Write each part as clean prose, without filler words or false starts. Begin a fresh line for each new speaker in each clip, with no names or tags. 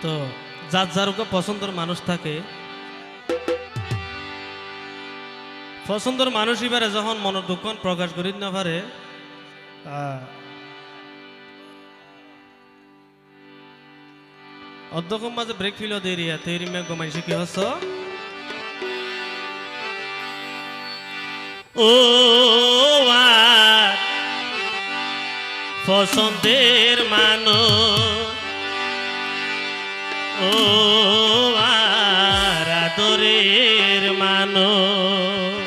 তো যার যার পছন্দের মানুষ থাকে, পছন্দের মানুষ এবারে যখন মনের দুঃখ প্রকাশ করি না পারে, অর্ধকম মাঝে ব্রেক ফিল দেরিয়া তেরি মে গমাইছে কি হস ও পছন্দের মানুষ ও আদরের মানুষ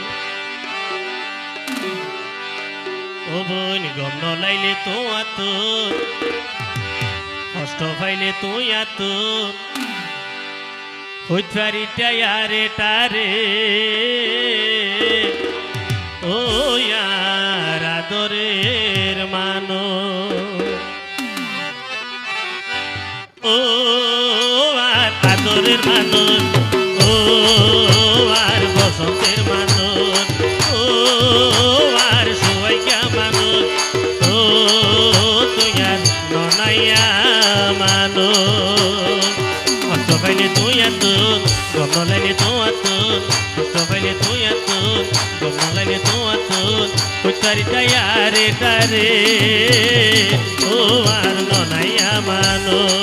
ও বোন গম নলাইলে তো আত কষ্ট পাইলে তুই আত হইত পারিটা আরে তারে ও আদরের মানুষ ও আদরের মানুষ ও আর বসন্তের মানুষ ও আর সবাইকা মানুষ ও তুই আর ননাইয়া মানুষ কষ্ট পাইলে তুই এতুন গম নলাইলে তো আতুন কষ্ট পাইলে তুই এতুন গম নলাইলে তো আতুন উচ্চারিতা আরে তারে ও আর ননাইয়া মানুষ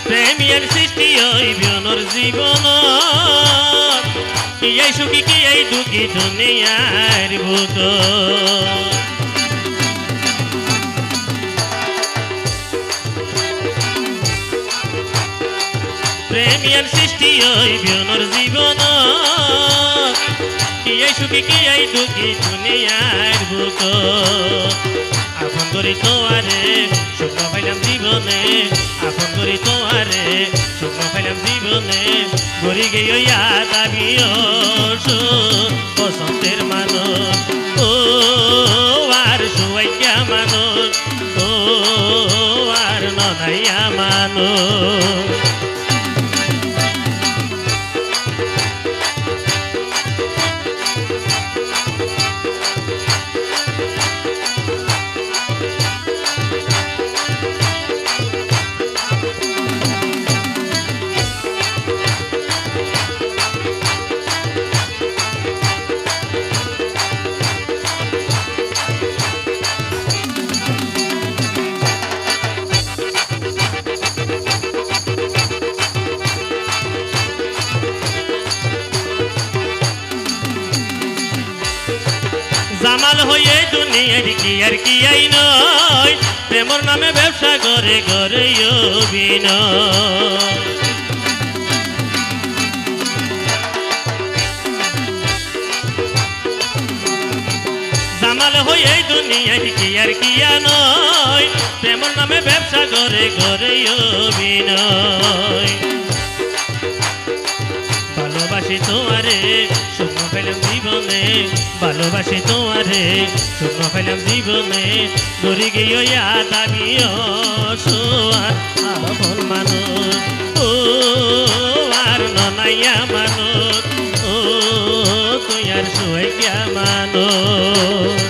প্রেমিয়ার সৃষ্টি ওই বিয়নর জীবন কি এই সুখী কি এই দুঃখী দুনিয়ার ভূত প্রেমিয়ার সৃষ্টি ওই বিয়নর জীবন কি এই সুখী কি এই দুঃখী দুনিয়ার ভূত আপন করি তোমারে সুখ পাইলাম জীবনে আপন করি তোমারে সুখ পাইলাম জীবনে গড়ি গিয়া দাবিও বসন্তের মানুষ ও আর সুয়াইয়া মানুষ ও আর ননাইয়া মানুষ জামাল হয়ে দুনিয়ার কি আর কি আই নয় প্রেমর নামে ব্যবসা করে করে অভিনয় জামাল হয়ে দুনিয়ার কি আর কি নয় প্রেমর নামে ব্যবসা করে করে অভিনয় ভালোবাসি তোমারে শূন্য পেলাম জীবনে ভালোবাসি তোমারে শূন্য পেলাম জীবনে গড়ি গিয়া দাবিও আপন মানুষ ও আর ননাইয়া মানুষ ও তুই আর সুয়াইয়া মানুষ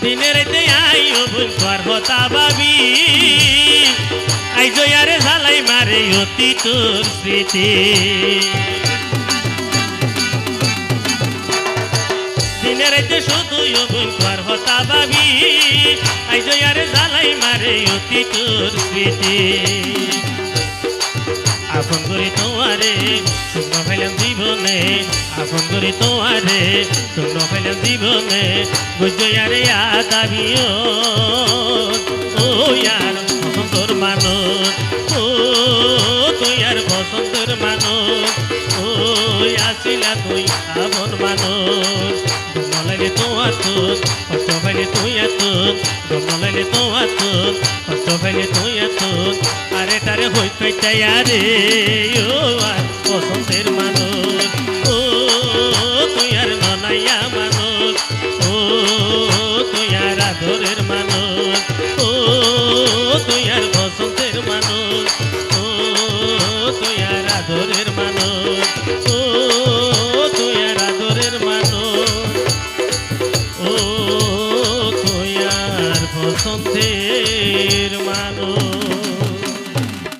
দিনের আইও বুন তোর হতা ভাবি আইজ আরে ঝালাই মারে অতি তোর স্মৃতি দিনে রাইতে শুধু গুণ তোর হতা ভাবি আইজ আরে জ্বালাই মারে অতি তোর স্মৃতি আপন করি তোমারে শূন্য ফেলাম জীবনে আপন করি তোমারে শূন্য ফেলাম জীবনে বুঝো আরে আদাবিও ও ইয়ার বসন্তর মানুষ ও তুই আর বসন্তর মানুষ ও আসিলা তুই আপন মানুষ গমলাইলে তোমার তুন কষ্ট পাইলে তুই এতুন গমলাইলে তোমার তুন কষ্ট পাইলে তুই এতুন আরে তারে হই কইতাই আরে ও আর বসন্তের মানুষ ও তুই আর ননাইয়া মানুষ ও তুই আর আদরের মানুষ ও তুই আর বসন্তের মানুষ ও তুই আর আদরের মানুষ ও তুই আর আদরের মানুষ ও তুই আর বসন্তের মানুষ